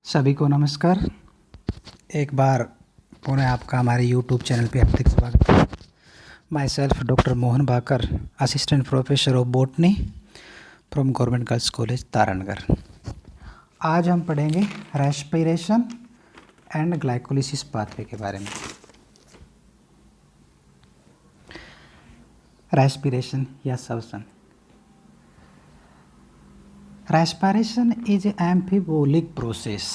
सभी को नमस्कार। एक बार पुनः आपका हमारे YouTube चैनल पे हार्दिक स्वागत है। Myself doctor Mohan Bhakar, assistant professor of botany from government girls college Tarangarh. आज हम पढ़ेंगे रेस्पिरेशन एंड ग्लाइकोलिसिस पाथवे के बारे में। रेस्पिरेशन या श्वसन। Respiration is an amphibolic process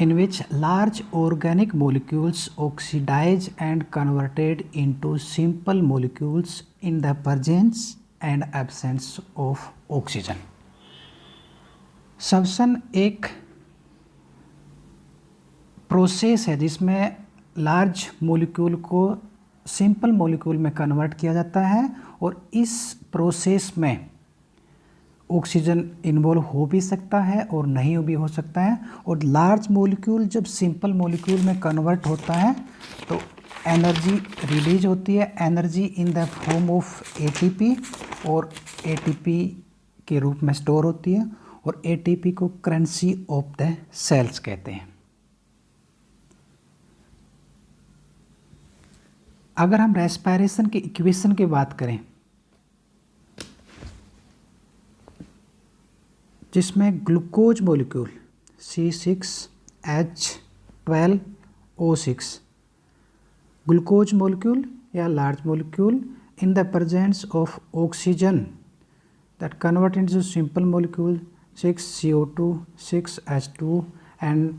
in which large organic molecules oxidize and converted into simple molecules in the presence and absence of oxygen. श्वसन एक प्रोसेस है जिसमें लार्ज मॉलिक्यूल को सिंपल मॉलिक्यूल में कन्वर्ट किया जाता है और इस प्रोसेस में ऑक्सीजन इन्वॉल्व हो भी सकता है और नहीं भी हो सकता है। और लार्ज मॉलिक्यूल जब सिंपल मॉलिक्यूल में कन्वर्ट होता है तो एनर्जी रिलीज होती है, energy in the form of ATP, और एटीपी के रूप में स्टोर होती है, और एटीपी को करेंसी ऑफ द सेल्स कहते हैं। अगर हम रेस्पिरेशन के इक्वेशन की बात करें जिसमें glucose molecule C6H12O6 glucose molecule या large molecule in the presence of oxygen that convert into simple molecule 6CO2 6H2 and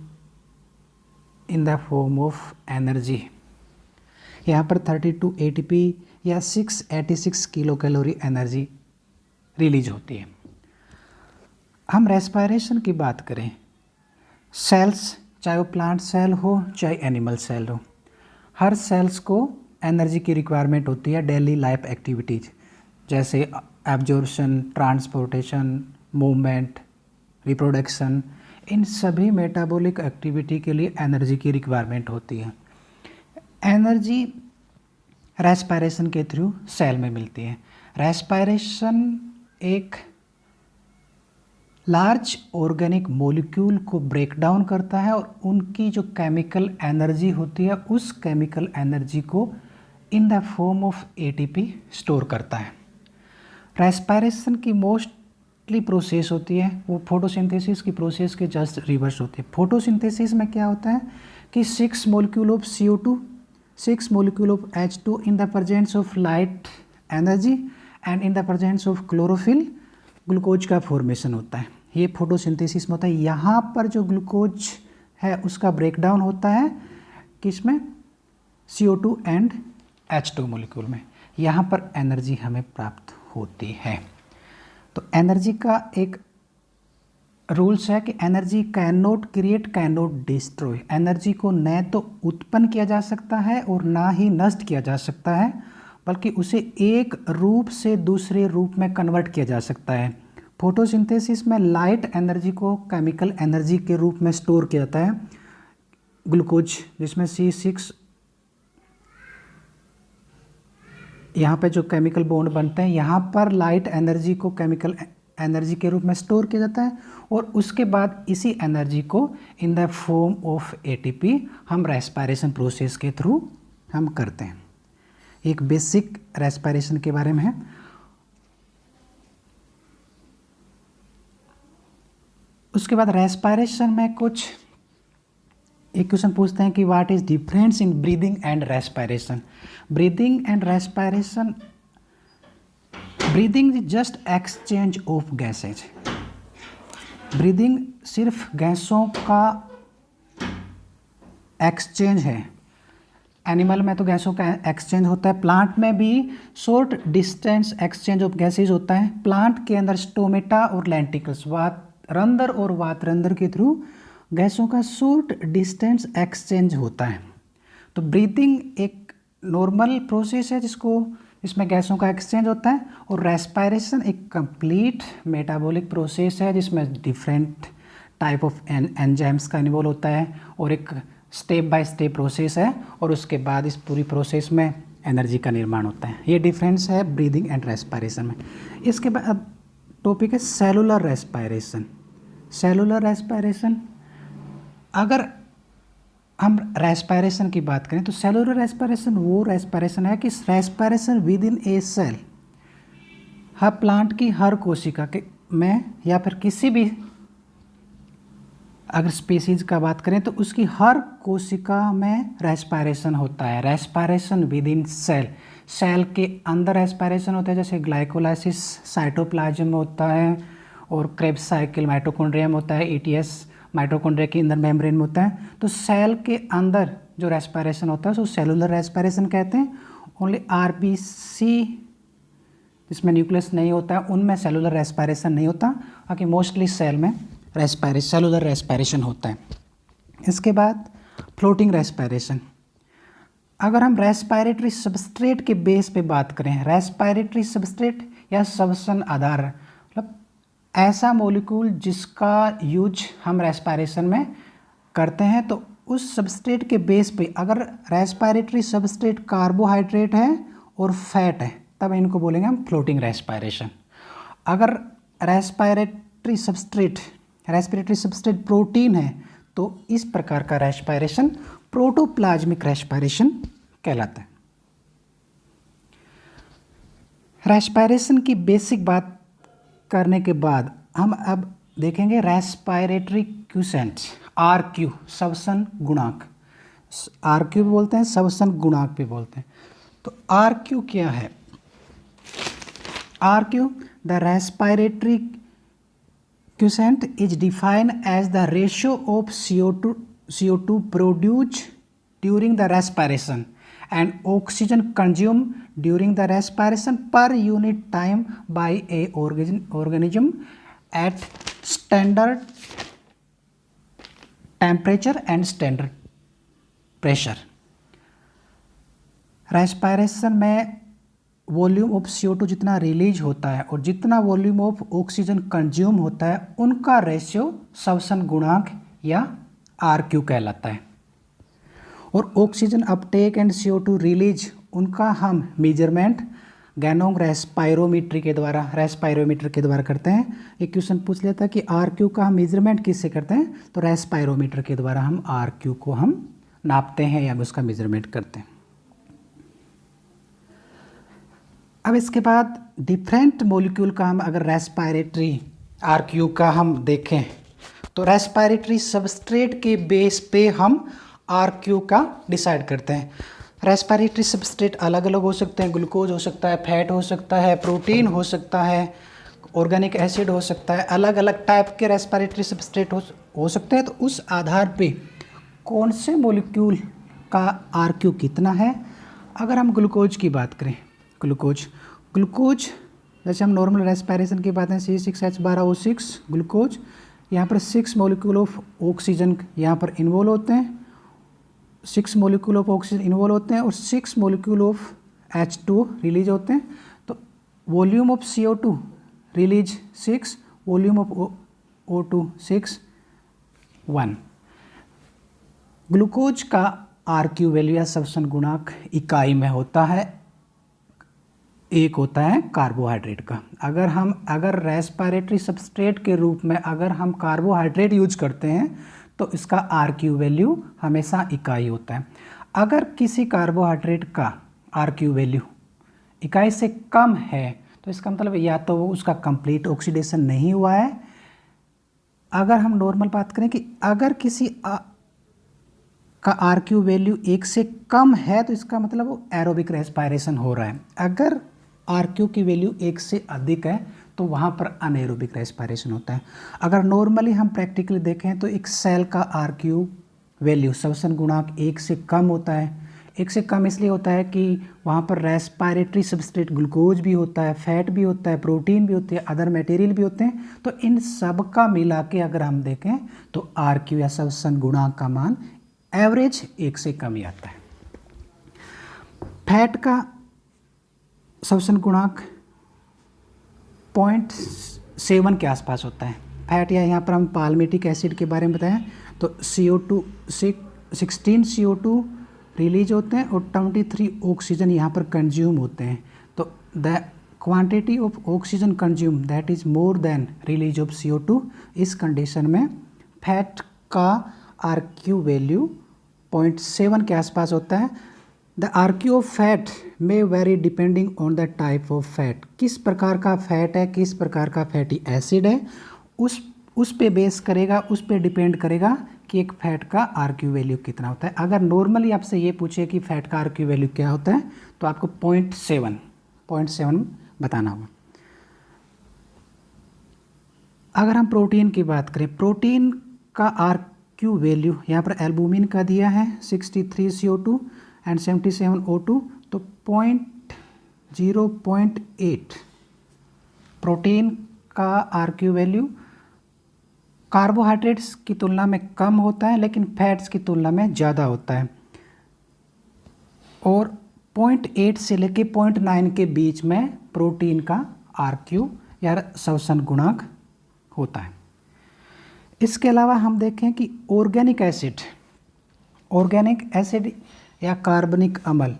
in the form of energy. यहाँ पर 32 ATP या 686 किलो कैलोरी एनर्जी रिलीज होती है। हम रेस्पिरेशन की बात करें, सेल्स चाहे वो प्लांट सेल हो चाहे एनिमल सेल हो, हर सेल्स को एनर्जी की रिक्वायरमेंट होती है डेली लाइफ एक्टिविटीज़ जैसे एब्जॉर्प्शन, ट्रांसपोर्टेशन, मूवमेंट, रिप्रोडक्शन, इन सभी मेटाबॉलिक एक्टिविटी के लिए एनर्जी की रिक्वायरमेंट होती है। एनर्जी रेस्पिरेशन के थ्रू सेल में मिलती है। रेस्पिरेशन एक लार्ज ऑर्गेनिक मॉलिक्यूल को ब्रेक डाउन करता है और उनकी जो केमिकल एनर्जी होती है उस केमिकल एनर्जी को इन the form of ATP store करता है। रेस्पिरेशन की मोस्टली प्रोसेस होती है वो फोटोसिंथेसिस की प्रोसेस के जस्ट रिवर्स होती है। फोटोसिंथेसिस में क्या होता है कि 6 molecule of CO2 6 molecule of H2 in the presence of light energy and in the presence of chlorophyll glucose का फॉर्मेशन होता है। ये फोटोसिंथेसिस में होता है। यहाँ पर जो ग्लूकोज है उसका ब्रेकडाउन होता है किसमें, CO2 एंड H2 मॉलिक्यूल में। यहाँ पर एनर्जी हमें प्राप्त होती है। तो एनर्जी का एक रूल्स है कि energy can not create can not destroy. Energy को न तो उत्पन्न किया जा सकता है और ना ही नष्ट किया जा सकता है, बल्कि उसे एक रूप से दूसरे रूप में कन्वर्ट किया जा सकता है। फोटोसिंथेसिस में लाइट एनर्जी को केमिकल एनर्जी के रूप में स्टोर किया जाता है। ग्लूकोज जिसमें C6 यहाँ पे जो केमिकल बॉन्ड बनते हैं यहाँ पर लाइट एनर्जी को केमिकल एनर्जी के रूप में स्टोर किया जाता है और उसके बाद इसी एनर्जी को इन द फॉर्म ऑफ एटीपी हम रेस्पिरेशन प्रोसेस के थ्रू हम करते हैं। एक बेसिक रेस्पिरेशन के बारे में है। उसके बाद रेस्पिरेशन में कुछ एक क्वेश्चन पूछते हैं कि what is difference in breathing and respiration. Breathing and respiration, breathing is just exchange of gases. Breathing सिर्फ गैसों का एक्सचेंज है। एनिमल में तो गैसों का एक्सचेंज होता है, प्लांट में भी short distance exchange of gases होता है। प्लांट के अंदर स्टोमेटा और लेंटिकल्स, रंध्र और वातरंध्र के थ्रू गैसों का शॉर्ट डिस्टेंस एक्सचेंज होता है। तो ब्रीथिंग एक नॉर्मल प्रोसेस है जिसमें गैसों का एक्सचेंज होता है, और रेस्पिरेशन एक कंप्लीट मेटाबॉलिक प्रोसेस है जिसमें डिफरेंट टाइप ऑफ एंजाइम्स का इन्वॉल्व होता है और एक स्टेप बाय स्टेप प्रोसेस है, और उसके बाद इस पूरी प्रोसेस में एनर्जी का निर्माण होता है। ये डिफरेंस है ब्रीदिंग एंड रेस्पिरेशन में। इसके बाद टॉपिक है सेलुलर रेस्पिरेशन। सेलुलर रेस्पिरेशन, अगर हम रेस्पिरेशन की बात करें तो सेलुलर रेस्पिरेशन वो रेस्पिरेशन है कि respiration within a cell, हर प्लांट की हर कोशिका के में या फिर किसी भी अगर स्पीसीज का बात करें तो उसकी हर कोशिका में रेस्पिरेशन होता है। Respiration within cell, cell के अंदर रेस्पिरेशन होता है, जैसे ग्लाइकोलाइसिस साइटोप्लाज्म में होता है और क्रेब्स साइकिल माइटोकॉन्ड्रिया में होता है, ईटीएस माइटोकॉन्ड्रिया के अंदर मेम्ब्रेन में होता है। तो सेल के अंदर जो रेस्पिरेशन होता है उसको सेलुलर रेस्पिरेशन कहते हैं। ओनली आरबीसी जिसमें न्यूक्लियस नहीं होता है उनमें सेलुलर रेस्पिरेशन नहीं होता, बाकी मोस्टली सेल में सेलुलर रेस्पिरेशन होता है। इसके बाद फ्लोटिंग रेस्पिरेशन, अगर हम रेस्पिरेटरी सबस्ट्रेट के बेस पे बात करें, रेस्पिरेटरी सबस्ट्रेट या श्वसन आधार, मतलब ऐसा मॉलिक्यूल जिसका यूज हम रेस्पिरेशन में करते हैं, तो उस सबस्ट्रेट के बेस पे अगर रेस्पिरेटरी सबस्ट्रेट कार्बोहाइड्रेट है और फैट है तब इनको बोलेंगे हम फ्लोटिंग रेस्पिरेशन। अगर रेस्पिरेटरी सबस्ट्रेट प्रोटीन है तो इस प्रकार का रेस्पिरेशन प्रोटोप्लाज्मिक रेस्पिरेशन कहलाता है। रेस्पिरेशन की बेसिक बात करने के बाद हम अब देखेंगे रेस्पिरेटरी क्यूसेंट, आरक्यू, श्वसन गुणांक। आरक्यू भी बोलते हैं, श्वसन गुणांक भी बोलते हैं। तो आरक्यू क्या है? RQ, the respiratory quotient is defined as the ratio of CO2 produced during the respiration and oxygen consumed during the respiration per unit time by a organism at standard temperature and standard pressure। Respiration में volume of CO2 जितना release होता है और जितना volume of oxygen consume होता है उनका ratio श्वसन गुणांक या आरक्यू कहलाता है। और oxygen Uptake and CO2 release उनका हम मेजरमेंट गैनोंग रेस्पायरोमीटर के द्वारा करते हैं। एक क्वेश्चन पूछ लेता है कि आरक्यू का हम मेजरमेंट किससे करते हैं, तो रेस्पायरोमीटर के द्वारा हम आरक्यू को हम नापते हैं या उसका मेजरमेंट करते हैं। अब इसके बाद डिफरेंट मॉलिक्यूल का हम अगर रेस्पिरेटरी आरक्यू का हम देखें तो रेस्पिरेटरी सबस्ट्रेट के बेस पे हम आरक्यू का डिसाइड करते हैं। रेस्पिरेटरी सबस्ट्रेट अलग अलग हो सकते हैं, ग्लूकोज हो सकता है, फैट हो सकता है, प्रोटीन हो सकता है, ऑर्गेनिक एसिड हो सकता है, अलग अलग टाइप के रेस्पिरेटरी सबस्ट्रेट हो सकते हैं। तो उस आधार पे कौन से मॉलिक्यूल का आरक्यू कितना है। अगर हम ग्लूकोज की बात करें, ग्लूकोज जैसे हम नॉर्मल रेस्पिरेशन की बात है C6H12O6 ग्लूकोज, यहाँ पर 6 मॉलिक्यूल ऑफ ऑक्सीजन यहाँ पर इन्वॉल्व होते हैं, 6 मॉलिक्यूल ऑफ ऑक्सीजन इन्वॉल्व होते हैं और 6 मॉलिक्यूल ऑफ H2 रिलीज होते हैं। तो volume of CO2 release 6, volume of O2 6, 1। Glucose का आरक्यू वैल्यू या श्वसन गुणांक इकाई में होता है, एक होता है कार्बोहाइड्रेट का। अगर रेस्पिरेटरी सबस्ट्रेट के रूप में अगर हम कार्बोहाइड्रेट यूज करते हैं तो इसका आरक्यू वैल्यू हमेशा इकाई होता है। अगर किसी कार्बोहाइड्रेट का आरक्यू वैल्यू इकाई से कम है तो इसका मतलब या तो वो उसका कंप्लीट ऑक्सीडेशन नहीं हुआ है। अगर हम नॉर्मल बात करें कि अगर किसी का आरक्यू वैल्यू 1 से कम है तो इसका मतलब वो एरोबिक रेस्पिरेशन हो रहा है। अगर आरक्यू की वैल्यू 1 से अधिक है तो वहाँ पर अनएरोबिक रेस्पिरेशन होता है। अगर नॉर्मली हम प्रैक्टिकली देखें तो एक सेल का आरक्यू वैल्यू श्वसन गुणांक 1 से कम होता है। 1 से कम इसलिए होता है कि वहाँ पर रेस्पिरेटरी सबस्ट्रेट ग्लूकोज भी होता है, फैट भी होता है, प्रोटीन भी होती है, अदर मटेरियल भी होते हैं। तो इन सब का मिला के अगर हम देखें तो आरक्यू या श्वसन गुणांक का मान एवरेज 1 से कम ही आता है। फैट का श्वसन गुणांक 0.7 के आसपास होता है। फैट या यहाँ पर हम पाल्मिटिक एसिड के बारे में बताएं तो CO2 16 CO2 रिलीज होते हैं और 23 ऑक्सीजन यहाँ पर कंज्यूम होते हैं। तो the quantity of oxygen consume that is more than release of CO2, इस कंडीशन में फैट का RQ वैल्यू 0.7 के आसपास होता है। The RQ of fat may very depending on the type of fat, किस प्रकार का फैट है, किस प्रकार का फैटी एसिड है, उस पे बेस करेगा, उस पे डिपेंड करेगा कि एक फैट का RQ वैल्यू कितना होता है। अगर नॉर्मली आपसे ये पूछे कि फैट का RQ वैल्यू क्या होता है तो आपको 0.7 बताना होगा। अगर हम प्रोटीन की बात करें, प्रोटीन का RQ वैल्यू यहाँ पर एल्बुमिन का दिया है 63 CO2 एंड 77 O2, तो 0.8 प्रोटीन का RQ वैल्यू कार्बोहाइड्रेट्स की तुलना में कम होता है लेकिन फैट्स की तुलना में ज़्यादा होता है, और 0.8 से लेके 0.9 के बीच में प्रोटीन का RQ या श्वसन गुणांक होता है। इसके अलावा हम देखें कि ऑर्गेनिक एसिड या कार्बनिक अम्ल,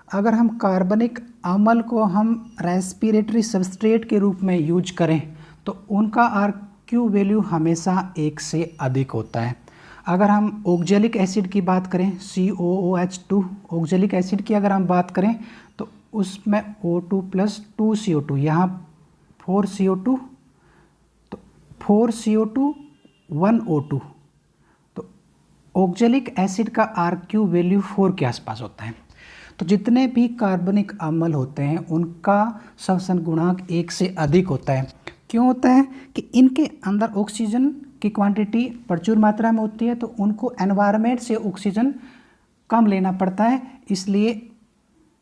अगर हम कार्बनिक अम्ल को हम रेस्पिरेटरी सबस्ट्रेट के रूप में यूज करें तो उनका RQ वैल्यू हमेशा 1 से अधिक होता है। अगर हम ऑक्जेलिक एसिड की बात करें, COOH2 ऑक्जेलिक एसिड की अगर हम बात करें तो उसमें O2 + 2 CO2, यहाँ 4 CO2, तो 4 CO2 1 O2, तो ऑक्जेलिक एसिड का RQ वैल्यू 4 के आसपास होता है। तो जितने भी कार्बनिक अम्ल होते हैं उनका श्वसन गुणांक 1 से अधिक होता है। क्यों होता है कि इनके अंदर ऑक्सीजन की क्वांटिटी प्रचुर मात्रा में होती है, तो उनको एनवायरनमेंट से ऑक्सीजन कम लेना पड़ता है, इसलिए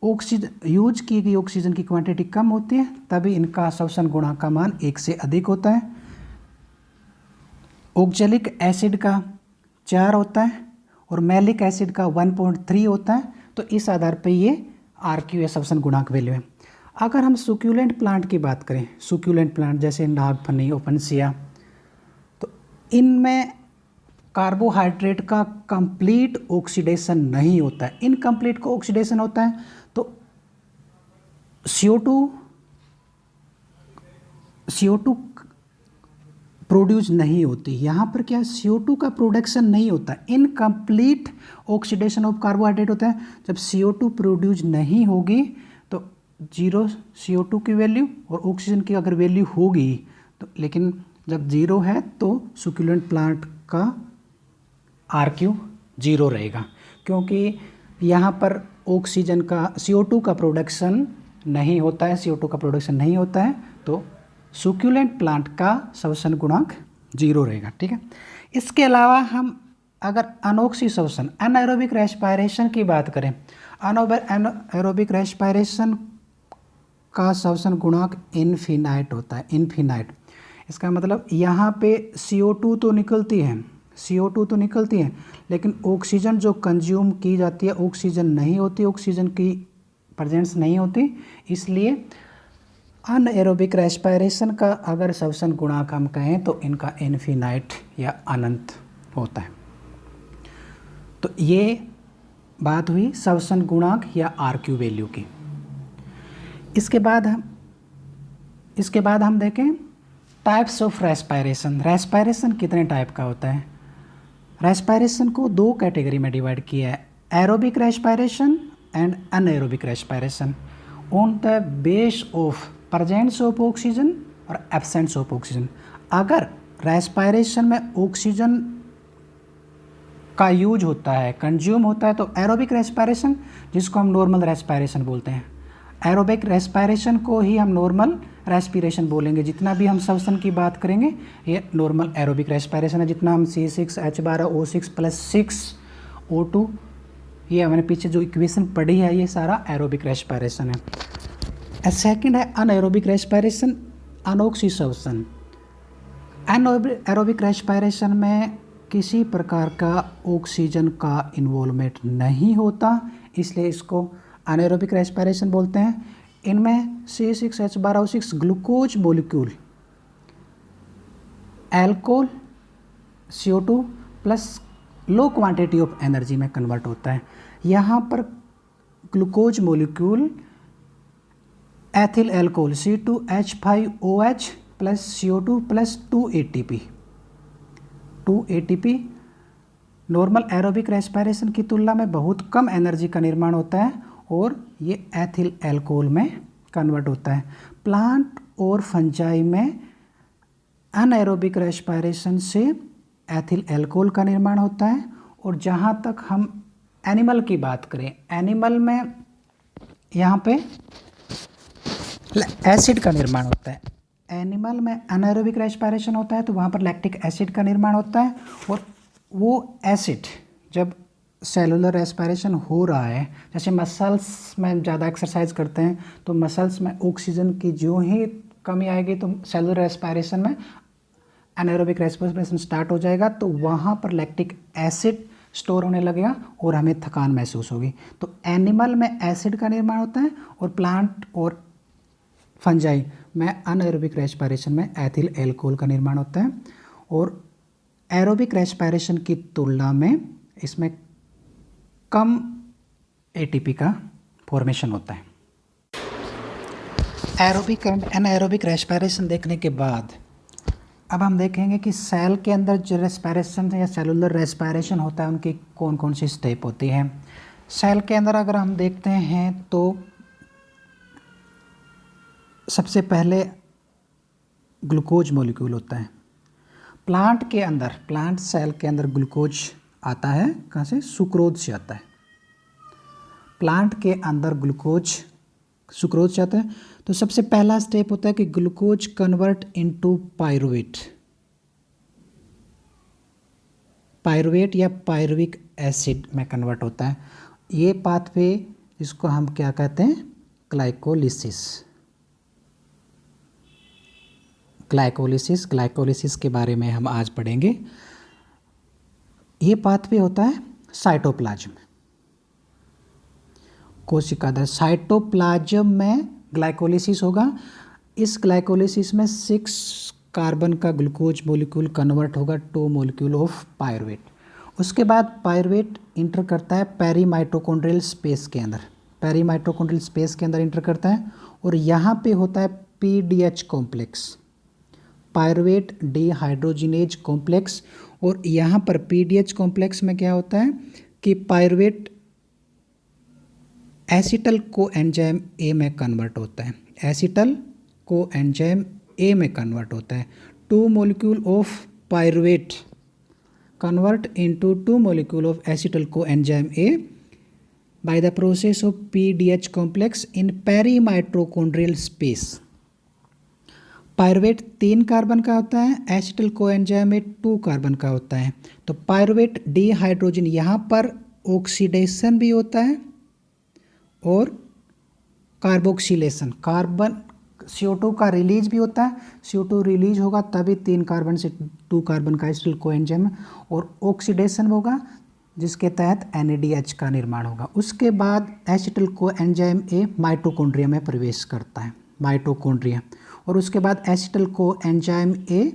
ऑक्सीजन यूज की गई ऑक्सीजन की क्वांटिटी कम होती है, तभी इनका श्वसन गुणांक का मान 1 से अधिक होता है। ऑक्जेलिक एसिड का 4 होता है और मैलिक एसिड का 1.3 होता है, तो इस आधार पे ये RQ या श्वसन गुणांक वैल्यू है। अगर हम सुक्यूलेंट प्लांट की बात करें, सुक्यूलेंट प्लांट जैसे नागफनी, ओपनसिया, तो इनमें कार्बोहाइड्रेट का कंप्लीट ऑक्सीडेशन नहीं होता है, इनकम्प्लीट को ऑक्सीडेशन होता है, तो CO2 प्रोड्यूस नहीं होती। यहाँ पर क्या CO2 का प्रोडक्शन नहीं होता, इनकम्प्लीट ऑक्सीडेशन ऑफ कार्बोहाइड्रेट होता है। जब CO2 प्रोड्यूस नहीं होगी तो 0 CO2 की वैल्यू और ऑक्सीजन की अगर वैल्यू होगी तो, लेकिन जब 0 है तो सुक्यूलेंट प्लांट का RQ 0 रहेगा, क्योंकि यहाँ पर ऑक्सीजन का CO2 का प्रोडक्शन नहीं होता है, CO2 का प्रोडक्शन नहीं होता है, तो सुक्यूलेंट प्लांट का श्वसन गुणांक 0 रहेगा। ठीक है। इसके अलावा हम अगर अनोक्सी श्वसन, एनाएरोबिक रेस्पिरेशन की बात करें, एनाएरोबिक रेस्पिरेशन का श्वसन गुणांक इनफिनाइट होता है, इनफिनाइट। इसका मतलब यहाँ पे CO2 तो निकलती है, लेकिन ऑक्सीजन जो कंज्यूम की जाती है ऑक्सीजन नहीं होती, ऑक्सीजन की प्रेजेंस नहीं होती, इसलिए अनएरोबिक रेस्पिरेशन का अगर श्वसन गुणांक हम कहें तो इनका इनफिनाइट या अनंत होता है। तो ये बात हुई श्वसन गुणांक या RQ वैल्यू की। इसके बाद हम देखें टाइप्स ऑफ रेस्पिरेशन। रेस्पिरेशन कितने टाइप का होता है? रेस्पिरेशन को 2 कैटेगरी में डिवाइड किया है, aerobic respiration and anaerobic respiration, on the base of presence of oxygen और एब्सेंस ऑफ ऑक्सीजन। अगर रेस्पिरेशन में ऑक्सीजन का यूज होता है, कंज्यूम होता है, तो एरोबिक रेस्पिरेशन, जिसको हम नॉर्मल रेस्पिरेशन बोलते हैं, एरोबिक रेस्पिरेशन को ही हम नॉर्मल रेस्पिरेशन बोलेंगे। जितना भी हम श्वसन की बात करेंगे ये नॉर्मल एरोबिक रेस्पिरेशन है। जितना हम C6H12O6 + 6 O2, ये हमने पीछे जो इक्वेशन पढ़ी है, ये सारा एरोबिक रेस्पिरेशन है। सेकेंड है अनएरोबिक रेस्पिरेशन, अनोक्सी श्वसन। एरोबिक रेस्पिरेशन में किसी प्रकार का ऑक्सीजन का इन्वॉल्वमेंट नहीं होता, इसलिए इसको अनएरोबिक रेस्पिरेशन बोलते हैं। इनमें C6H12O6 glucose molecule alcohol CO2 plus low quantity of energy में कन्वर्ट होता है। यहाँ पर glucose molecule ethyl alcohol C2H5OH plus CO2 plus 2 ATP। 2 ATP normal aerobic respiration की तुलना में बहुत कम एनर्जी का निर्माण होता है और ये एथिल एल्कोहल में कन्वर्ट होता है। प्लांट और फंजाई में अनएरोबिक रेस्पिरेशन से एथिल एल्कोहल का निर्माण होता है। और जहाँ तक हम एनिमल की बात करें, एनिमल में यहाँ पे एसिड का निर्माण होता है। एनिमल में अनएरोबिक रेस्पिरेशन होता है तो वहाँ पर लैक्टिक एसिड का निर्माण होता है और वो एसिड जब सेलुलर रेस्पिरेशन हो रहा है, जैसे मसल्स में ज़्यादा एक्सरसाइज करते हैं तो मसल्स में ऑक्सीजन की जो ही कमी आएगी तो सेलुलर रेस्पिरेशन में एनाएरोबिक रेस्पिरेशन स्टार्ट हो जाएगा, तो वहाँ पर लैक्टिक एसिड स्टोर होने लगेगा और हमें थकान महसूस होगी। तो एनिमल में एसिड का निर्माण होता है और प्लांट और फंजाई में अनएरोबिक रेस्पिरेशन में एथिल एल्कोहल का निर्माण होता है। और एरोबिक रेस्पिरेशन की तुलना में इसमें कम एटीपी का फॉर्मेशन होता है। एरोबिक एंड एनाएरोबिक रेस्पिरेशन देखने के बाद अब हम देखेंगे कि सेल के अंदर जो रेस्पिरेशन या सेलुलर रेस्पिरेशन होता है उनकी कौन कौन सी स्टेप होती हैं। सेल के अंदर अगर हम देखते हैं तो सबसे पहले ग्लूकोज मॉलिक्यूल होता है। प्लांट सेल के अंदर ग्लूकोज आता है कहाँ से? सुक्रोज से आता है। प्लांट के अंदर ग्लूकोज सुक्रोज से आता है। तो सबसे पहला स्टेप होता है कि ग्लूकोज कन्वर्ट इनटू पायरुवेट या पायरुविक एसिड में कन्वर्ट होता है। ये पाथवे जिसको हम क्या कहते हैं? ग्लाइकोलिसिस के बारे में हम आज पढ़ेंगे। ये पाथवे होता है साइटोप्लाज्म, कोशिका दर। साइटोप्लाज्म में ग्लाइकोलिसिस होगा। इस ग्लाइकोलिसिस में 6 कार्बन का ग्लूकोज मॉलिक्यूल कन्वर्ट होगा 2 मॉलिक्यूल ऑफ पायरुवेट। उसके बाद पायरुवेट इंटर करता है पेरीमाइटोकॉन्ड्रियल स्पेस के अंदर इंटर करता है और यहाँ पे होता है PDH complex, pyruvate dehydrogenase complex. और यहाँ पर PDH कॉम्प्लेक्स में क्या होता है कि पायरुवेट एसिटल कोएंजाइम A में कन्वर्ट होता है। 2 molecule of pyruvate convert into 2 molecule of acetyl coenzyme A by the process of PDH complex in perimitochondrial space। Pyruvate 3 carbon का होता है, एसिटिल कोएंजाइम में 2 कार्बन का होता है। तो पायरुवेट डिहाइड्रोजन यहाँ पर ऑक्सीडेशन भी होता है और कार्बोक्सिलेशन, कार्बन CO2 का रिलीज भी होता है। CO2 रिलीज होगा तभी 3 कार्बन से 2 कार्बन का एसिटिल कोएंजाइम और ऑक्सीडेशन होगा जिसके तहत NADH का निर्माण होगा। उसके बाद एसिटिल कोएंजाइम A माइटोकॉन्ड्रिया में प्रवेश करता है, माइटोकॉन्ड्रिया। और उसके बाद एसिटिल कोएंजाइम A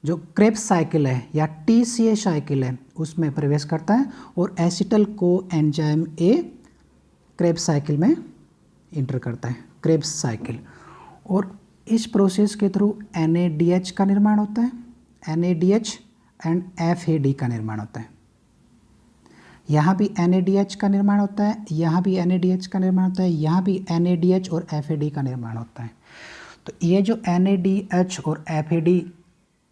जो क्रेब्स साइकिल है या TCA साइकिल है उसमें प्रवेश करता है और acetyl coenzyme A Krebs cycle में इंटर करता है, क्रेब्स साइकिल। और इस प्रोसेस के थ्रू NADH का निर्माण होता है, NADH एंड FAD का निर्माण होता है। यहाँ भी NADH का निर्माण होता है, यहाँ भी NADH का निर्माण होता है, यहाँ भी NADH और FAD का निर्माण होता है। तो ये जो NADH और FAD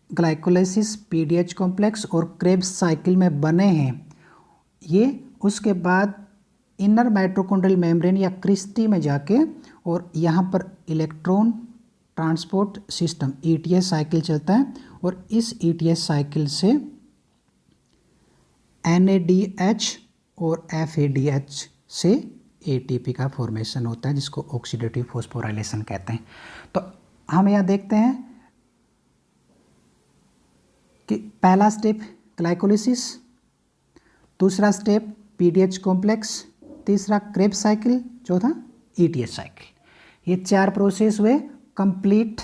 ग्लाइकोलाइसिस, PDH कॉम्प्लेक्स और क्रेब्स साइकिल में बने हैं, ये उसके बाद इनर माइटोकॉन्ड्रियल मेम्ब्रेन या क्रिस्टी में जाके और यहाँ पर electron transport system ETS cycle चलता है और इस ETS साइकिल से NADH और FADH से ATP का फॉर्मेशन होता है जिसको ऑक्सीडेटिव फॉस्फोराइलेशन कहते हैं। तो हम यहाँ देखते हैं कि पहला स्टेप ग्लाइकोलिसिस, दूसरा स्टेप PDH कॉम्प्लेक्स, तीसरा क्रेब्स साइकिल, चौथा ETS साइकिल। ये 4 प्रोसेस हुए कंप्लीट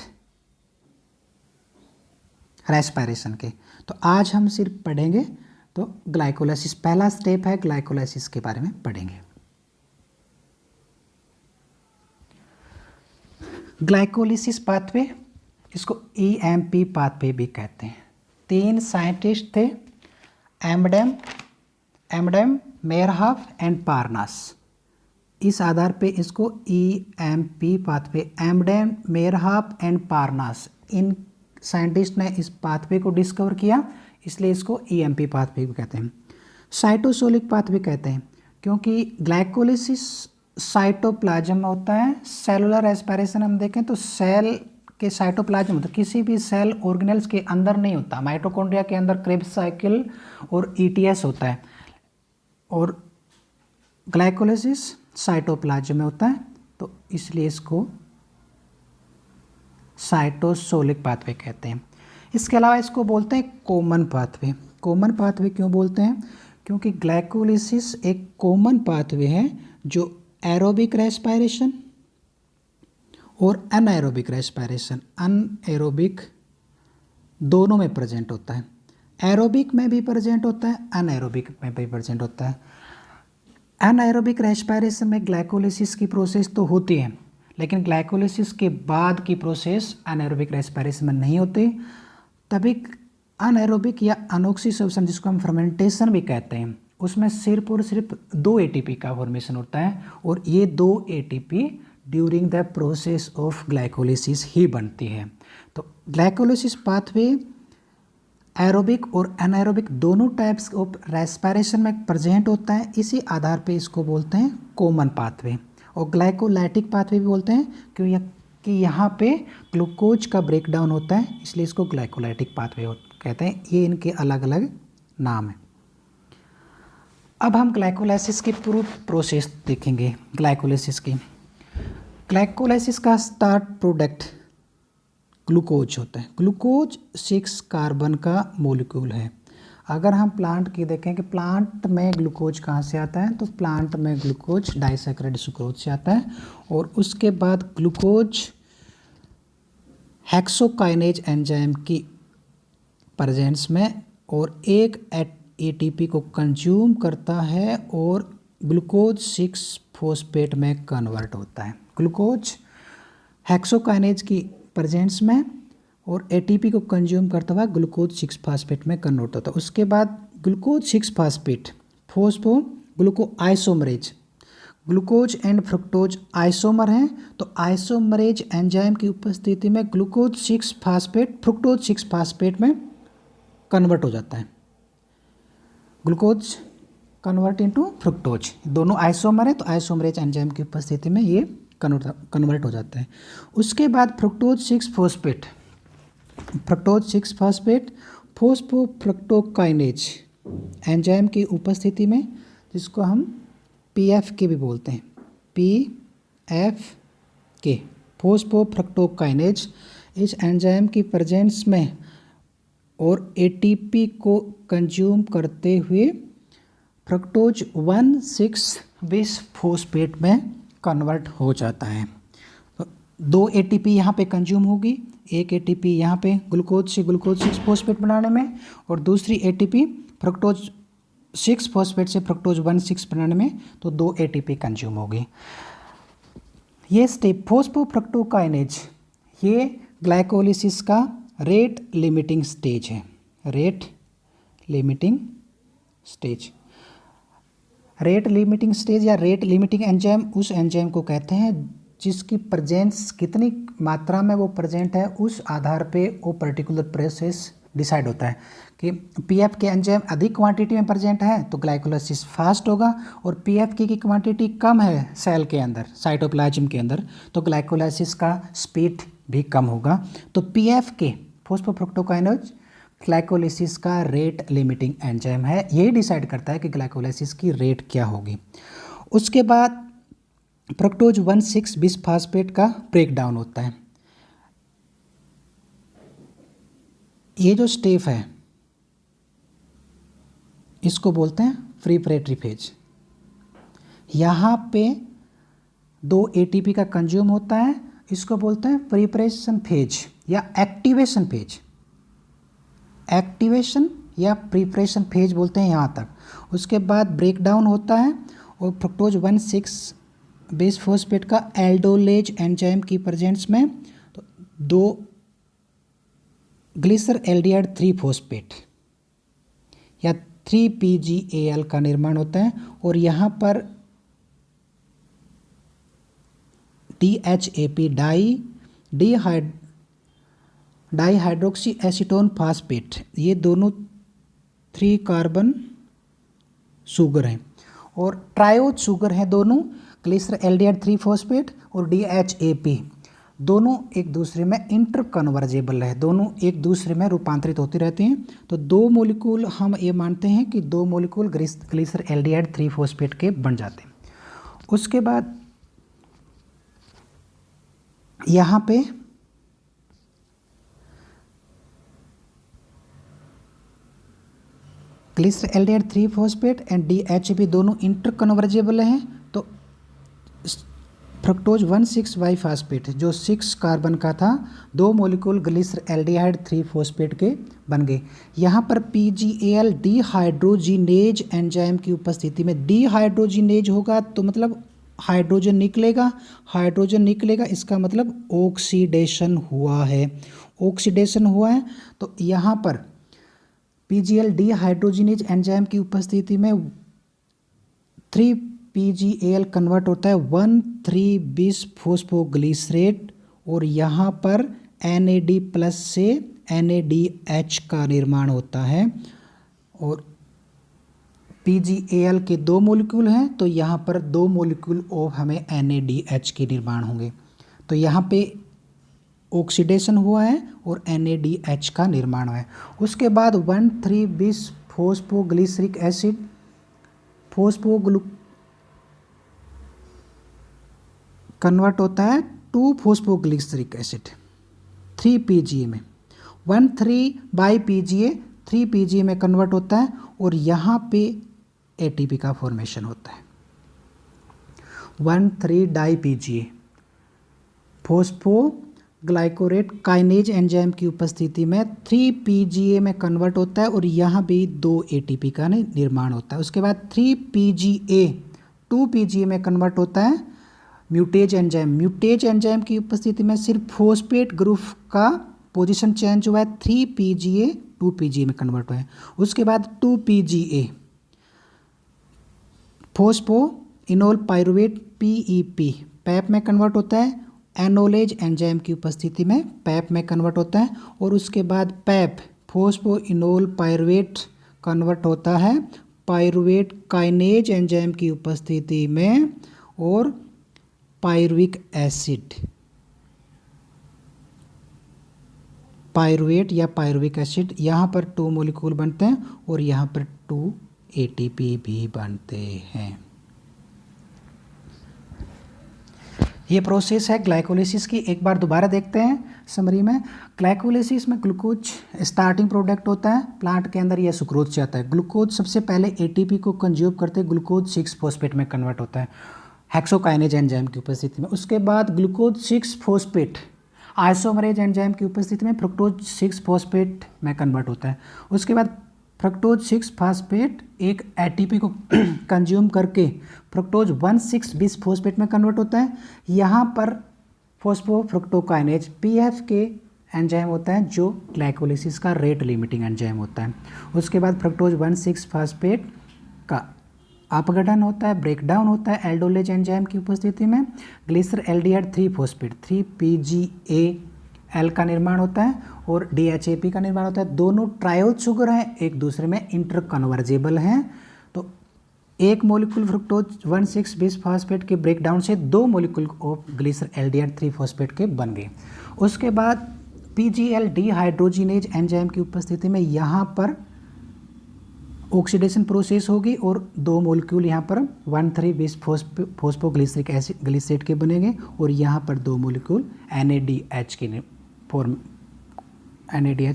रेस्पिरेशन के। तो आज हम सिर्फ पढ़ेंगे तो ग्लाइकोलाइसिस पहला स्टेप है, ग्लाइकोलाइसिस के बारे में पढ़ेंगे। ग्लाइकोलिसिस पाथवे, इसको EMP पाथवे भी कहते हैं। 3 साइंटिस्ट थे, एमडेम, मेयरहॉफ एंड पारनास। इस आधार पे इसको EMP pathway, Embden, Meyerhof and Parnas, इन साइंटिस्ट ने इस पाथवे को डिस्कवर किया, इसलिए इसको EMP पाथवे भी कहते हैं। साइटोसोलिक पाथवे कहते हैं क्योंकि ग्लाइकोलिसिस साइटोप्लाज्म में होता है। सेलुलर एस्पायरेशन हम देखें तो सेल के साइटोप्लाज्म होता है, किसी भी सेल ऑर्गेनेल्स के अंदर नहीं होता। माइटोकॉन्ड्रिया के अंदर क्रेब्स साइकिल और ETS होता है, और ग्लाइकोलिसिस साइटोप्लाज्म में होता है, तो इसलिए इसको साइटोसोलिक पाथवे कहते हैं। इसके अलावा इसको बोलते हैं कॉमन पाथवे। कॉमन पाथवे क्यों बोलते हैं? क्योंकि ग्लाइकोलिसिस एक कॉमन पाथवे है जो एरोबिक रेस्पायरेशन और अनएरोबिक रेस्पायरेशन, अनएरोबिक दोनों में प्रेजेंट होता है। एरोबिक में भी प्रेजेंट होता है, अनएरोबिक में भी प्रेजेंट होता है। अनएरोबिक रेस्पायरेशन में ग्लाइकोलिसिस की प्रोसेस तो होती है, लेकिन ग्लाइकोलिसिस के बाद की प्रोसेस अनएरोबिक रेस्पायरेशन में नहीं होती। तभी अनएरोबिक या अनऑक्सिडेशन, जिसको हम फर्मेंटेशन भी कहते हैं, उसमें सिर्फ और सिर्फ 2 ATP का फॉर्मेशन होता है, और ये 2 ATP during the process of glycolysis ही बनती है। तो ग्लाइकोलिसिस पाथवे एरोबिक और अनएरोबिक दोनों टाइप्स ऑफ रेस्पायरेशन में प्रेजेंट होता है। इसी आधार पे इसको बोलते हैं कॉमन पाथवे, और ग्लाइकोलाइटिक पाथवे भी बोलते हैं क्योंकि यहाँ पे ग्लूकोज का ब्रेकडाउन होता है, इसलिए इसको ग्लाइकोलाइटिक पाथवे कहते हैं। ये इनके अलग अलग नाम हैं। अब हम ग्लाइकोलाइसिस की पूरी प्रोसेस देखेंगे। ग्लाइकोलाइसिस का स्टार्ट प्रोडक्ट ग्लूकोज होता है। ग्लूकोज 6 कार्बन का मॉलिक्यूल है। अगर हम प्लांट की देखें कि प्लांट में ग्लूकोज कहाँ से आता है, तो प्लांट में ग्लूकोज डाइसैकराइड सुक्रोज से आता है, और उसके बाद ग्लूकोज हेक्सोकाइनेज एंजाइम की प्रेजेंस में और एक ATP को कंज्यूम करता है और ग्लूकोज 6 फॉस्फेट में कन्वर्ट होता है। ग्लूकोज हेक्सोकाइनेज की प्रेजेंस में और ATP को कंज्यूम करता हुआ ग्लूकोज 6 फॉस्फेट में कन्वर्ट होता है। उसके बाद glucose 6 phosphate phospho ग्लूको isomerase, glucose and fructose isomer हैं, तो आइसोमरेज एंजाइम की उपस्थिति में ग्लूकोज 6 फॉस्फेट फ्रुक्टोज 6 फॉस्फेट में कन्वर्ट हो जाता है। ग्लूकोज कन्वर्ट इनटू फ्रुक्टोज, दोनों आइसोमर है, तो आइसोमरेज एंजाइम की उपस्थिति में ये कन्वर्ट हो जाता है। उसके बाद फ्रुक्टोज 6 फॉस्फेट फोस्फोफ्रक्टोकाइनेज एंजाइम की उपस्थिति में, जिसको हम PFK भी बोलते हैं, PFK फोस्फोफ्रक्टोकाइनेज, इस एंजाइम की प्रेजेंस में और ATP को कंज्यूम करते हुए फ्रक्टोज 1,6 बिस फॉस्फेट में कन्वर्ट हो जाता है। तो 2 ATP यहाँ पे कंज्यूम होगी, एक ATP यहाँ पे ग्लूकोज 6 फॉस्फेट बनाने में, और दूसरी ATP फ्रक्टोज 6 फॉस्फेट से फ्रक्टोज 1,6 बनाने में, तो 2 ATP कंज्यूम होगी। ये स्टेप फोस्फोफ्रक्टोकाइनेज, ये ग्लाइकोलिसिस का रेट लिमिटिंग स्टेज है। रेट लिमिटिंग स्टेज या रेट लिमिटिंग एंजाइम उस एंजाइम को कहते हैं जिसकी प्रेजेंस कितनी मात्रा में वो प्रेजेंट है, उस आधार पे वो पर्टिकुलर प्रोसेस डिसाइड होता है कि PFK एंजाइम अधिक क्वांटिटी में प्रेजेंट है तो ग्लाइकोलाइसिस फास्ट होगा, और PFK की क्वांटिटी कम है सेल के अंदर, साइटोप्लाज्म के अंदर, तो ग्लाइकोलाइसिस का स्पीड भी कम होगा। तो PFK फोस्फोफ्रक्टोकाइनेज ग्लाइकोलिसिस का रेट लिमिटिंग एंजाइम है, ये डिसाइड करता है कि ग्लाइकोलाइसिस की रेट क्या होगी। उसके बाद फ्रक्टोज 1,6 बिस फॉस्फेट का ब्रेकडाउन होता है। ये जो स्टेप है इसको बोलते हैं प्रीपरेटरी फेज। यहाँ पे 2 ATP का कंज्यूम होता है, इसको बोलते हैं प्रिपरेशन फेज या एक्टिवेशन फेज। एक्टिवेशन या प्रिपरेशन फेज बोलते हैं यहाँ तक। उसके बाद ब्रेकडाउन होता है और फ्रक्टोज 1,6 बेस फॉस्फेट का एल्डोलेज एंजाइम की प्रेजेंस में तो 2 ग्लिसर एल्डिहाइड 3 फॉस्फेट या 3PGAL का निर्माण होता है और यहाँ पर DHAP डाईहाइड्रोक्सी एसीटोन फास्फेट, ये दोनों 3 कार्बन शुगर हैं और ट्रायोज शुगर हैं दोनों, ग्लिसर एल्डिहाइड 3 फॉस्फेट और DHAP, दोनों एक दूसरे में इंटरकन्वर्जेबल है, दोनों एक दूसरे में रूपांतरित होती रहती हैं। तो 2 मॉलिक्यूल हम ये मानते हैं कि 2 मॉलिक्यूल ग्लिसर एल्डिहाइड 3 फॉस्फेट के बन जाते हैं। उसके बाद यहाँ पे ग्लिसर एल्डिहाइड 3 फॉस्फेट एंड DHAP दोनों इंटरकन्वर्जेबल हैं, तो फ्रक्टोज 1,6 फास्फेट जो 6 कार्बन का था, 2 मॉलिक्यूल ग्लिसर एल्डिहाइड 3 फॉस्फेट के बन गए। यहाँ पर PGAL डिहाइड्रोजिनेज एंजाइम की उपस्थिति में, डिहाइड्रोजिनेज होगा तो मतलब हाइड्रोजन निकलेगा, हाइड्रोजन निकलेगा इसका मतलब ऑक्सीडेशन हुआ है, ऑक्सीडेशन हुआ है। तो यहाँ पर PGAL डिहाइड्रोजिनेज एंजाइम की उपस्थिति में 3PGAL कन्वर्ट होता है 1,3-bis फॉस्फोग्लिसरेट और यहाँ पर NAD+ से NADH का निर्माण होता है और PGAL के 2 मॉलिक्यूल हैं तो यहाँ पर 2 मॉलिक्यूल ऑफ हमें NADH के निर्माण होंगे। तो यहाँ पे ऑक्सीडेशन हुआ है और NADH का निर्माण हुआ है। उसके बाद 1,3-bis फॉस्फोग्लिसरिक एसिड कन्वर्ट होता है 2 फॉस्फोग्लिसरिक एसिड 3PGA में, 1,3-BiPGA 3PGA में कन्वर्ट होता है और यहाँ पे ATP का फॉर्मेशन होता है। 1,3-DiPGA फॉस्फोग्लाइकोरेट काइनेज एंजाइम की उपस्थिति में 3PGA में कन्वर्ट होता है और यहाँ भी 2 ATP का निर्माण होता है। उसके बाद 3PGA 2PGA में कन्वर्ट होता है म्यूटेज एंजाइम की उपस्थिति में सिर्फ फॉस्फेट ग्रुप का पोजीशन चेंज हुआ है, 3PGA 2PGA में कन्वर्ट हुआ है। उसके बाद 2PGA phosphoenolpyruvate PEP PEP में कन्वर्ट होता है, एनोलेज एंजाइम की उपस्थिति में पैप में कन्वर्ट होता है और उसके बाद पैप फॉस्फोइनोल पायरुवेट कन्वर्ट होता है पायरुवेट काइनेज एंजाइम की उपस्थिति में और पायरुविक एसिड, पायरुवेट या पायरुविक एसिड, यहाँ पर 2 मॉलिक्यूल बनते हैं और यहाँ पर 2 ATP भी बनते हैं। ये प्रोसेस है ग्लाइकोलिसिस की। एक बार दोबारा देखते हैं समरी में। ग्लाइकोलिसिस में ग्लूकोज स्टार्टिंग प्रोडक्ट होता है, प्लांट के अंदर यह सुक्रोज से आता है। ग्लूकोज सबसे पहले ATP को कंज्यूम करते ग्लूकोज 6 फॉस्फेट में कन्वर्ट होता है हेक्सोकाइनेज एंजाइम की उपस्थिति में। उसके बाद ग्लूकोज 6 फॉस्फेट आइसोमरेज एंजाइम की उपस्थिति में फ्रक्टोज 6 फॉस्फेट में कन्वर्ट होता है। उसके बाद फ्रक्टोज 6 फास्फेट एक ATP को कंज्यूम करके फ्रक्टोज 1,6-bis फॉस्फेट में कन्वर्ट होता है। यहाँ पर फॉस्फोफ्रक्टोकाइनेज PF के एंजाइम होता है जो ग्लाइकोलिसिस का रेट लिमिटिंग एंजाइम होता है। उसके बाद फ्रक्टोज 1,6 फास्फेट का अपघटन होता है, ब्रेकडाउन होता है एल्डोलेज एंजाइम की उपस्थिति में। ग्लिसर एल्डिहाइड 3 फॉस्फेट 3PGAL का निर्माण होता है और DHAP का निर्माण होता है। दोनों ट्रायोज शुगर हैं, एक दूसरे में इंटरकन्वर्जेबल हैं। तो एक मॉलिक्यूल फ्रक्टोज 1,6-bis फॉस्फेट के ब्रेकडाउन से 2 मॉलिक्यूल ऑफ ग्लिसर एल्डिहाइड 3 फॉस्फेट के बन गए। उसके बाद PGAL डिहाइड्रोजिनेज एंजाइम की उपस्थिति में यहाँ पर ऑक्सीडेशन प्रोसेस होगी और 2 मॉलिक्यूल यहाँ पर 1,3-bis फॉस्फोग्लिसरिक एसिड ग्लिसरेट के बनेंगे और यहाँ पर 2 मॉलिक्यूल NADH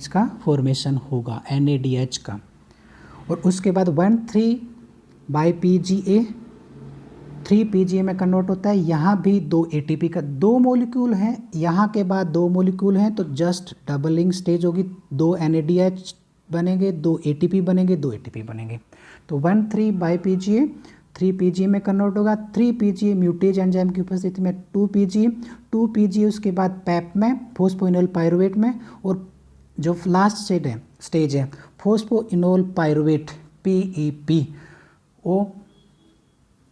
का फॉर्मेशन होगा, NADH का। और उसके बाद 1,3-BiPGA 3PGA में कन्वर्ट होता है। यहाँ भी 2 ATP का 2 मॉलिक्यूल हैं, यहाँ के बाद 2 मॉलिक्यूल हैं तो जस्ट डबलिंग स्टेज होगी, 2 NADH बनेंगे, 2 ATP बनेंगे, 2 ATP बनेंगे। तो 1,3-BiPGA 3 PGA में कन्वर्ट होगा। 3 PGA म्यूटेज एंजाइम की उपस्थिति में 2 PGA उसके बाद पैप में फोस्फोइनोल पायरुवेट में, और जो लास्ट स्टेज है फोस्फोइनोल पायरुवेट PEP, वो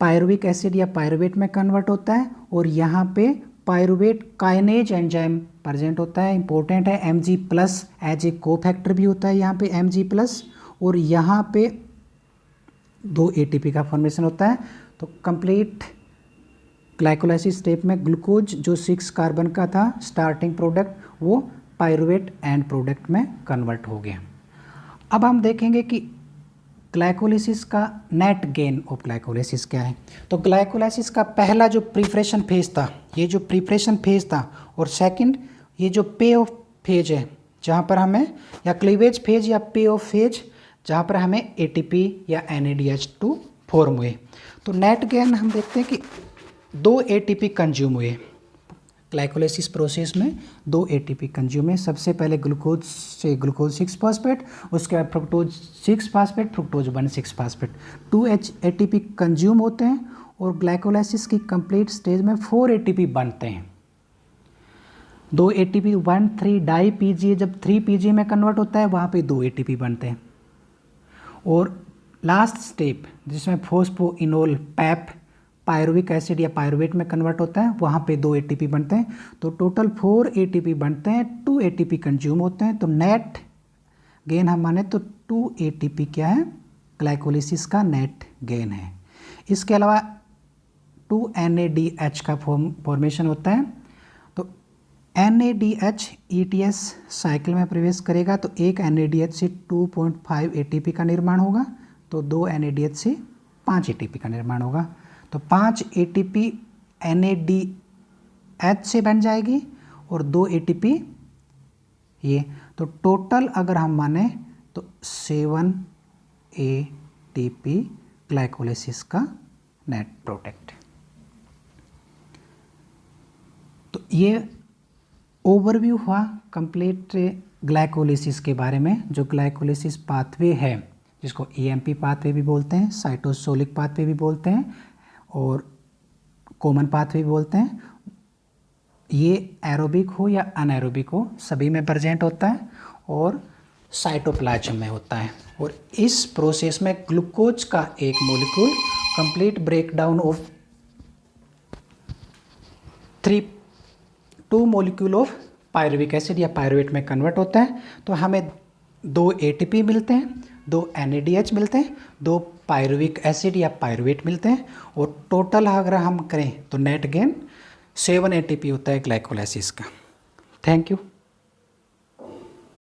पायरुविक एसिड या पायरुवेट में कन्वर्ट होता है, और यहाँ पे पायरुवेट काइनेज एंजाइम प्रेजेंट होता है, इंपॉर्टेंट है। Mg+ एज ए कोफैक्टर भी होता है यहाँ पे Mg+, और यहाँ पे 2 ATP का फॉर्मेशन होता है। तो कंप्लीट ग्लाइकोलाइसिस स्टेप में ग्लूकोज जो 6 कार्बन का था स्टार्टिंग प्रोडक्ट, वो पायरुवेट एंड प्रोडक्ट में कन्वर्ट हो गया। अब हम देखेंगे कि ग्लाइकोलाइसिस का नेट गेन ऑफ ग्लाइकोलाइसिस क्या है। तो ग्लाइकोलाइसिस का पहला जो प्रिपरेशन फेज था, ये जो प्रिपरेशन फेज था, और सेकंड ये जो पे ऑफ फेज है, जहाँ पर हमें, या क्लीवेज फेज या पे ऑफ फेज, जहाँ पर हमें ATP या NADH2 फॉर्म हुए। तो नेट गेन हम देखते हैं कि 2 ATP कंज्यूम हुए ग्लाइकोलाइसिस प्रोसेस में। 2 ATP कंज्यूम है। सबसे पहले ग्लूकोज से ग्लूकोज 6 फॉस्फेट, उसके बाद fructose 6 phosphate, fructose 1,6 phosphate, 2 ATP consume होते हैं, और ग्लाइकोलाइसिस की कंप्लीट स्टेज में 4 ATP बनते हैं। 2 ATP 1,3 डाई PGA जब 3 PGA में कन्वर्ट होता है, वहाँ पे 2 ATP बनते हैं। और लास्ट स्टेप जिसमें फोस्फोइनोल पैप पायरुविक एसिड या पायरुवेट में कन्वर्ट होता है, वहाँ पे 2 ATP बनते हैं। तो टोटल 4 ATP बनते हैं, 2 ATP कंज्यूम होते हैं। तो नेट गेन हम माने तो 2 ATP क्या है, ग्लाइकोलाइसिस का नेट गेन है। इसके अलावा 2 NADH का फॉर्मेशन होता है। तो NADH ETS साइकिल में प्रवेश करेगा, तो एक NADH से 2.5 ATP का निर्माण होगा, तो 2 NADH से 5 ATP का निर्माण होगा। तो 5 ATP NADH से बन जाएगी, और 2 ATP ये, तो टोटल अगर हम माने तो 7 ATP ग्लाइकोलाइसिस का नेट प्रोडक्ट। तो ये ओवरव्यू हुआ कंप्लीट ग्लाइकोलाइसिस के बारे में। जो ग्लाइकोलाइसिस पाथवे है, जिसको EMP पाथवे भी बोलते हैं, साइटोसोलिक पाथवे भी बोलते हैं, और कॉमन पाथवे भी बोलते हैं, ये एरोबिक हो या अनएरोबिक हो, सभी में प्रेजेंट होता है, और साइटोप्लाज्म में होता है। और इस प्रोसेस में ग्लूकोज का एक molecule complete breakdown of 2 molecule of pyruvic acid या पायरुवेट में कन्वर्ट होता है। तो हमें 2 ATP मिलते हैं, 2 NADH मिलते हैं, 2 पायरुविक एसिड या पायरुवेट मिलते हैं, और टोटल अगर हम करें तो नेट गेन 7 ATP होता है ग्लाइकोलाइसिस का। Thank you.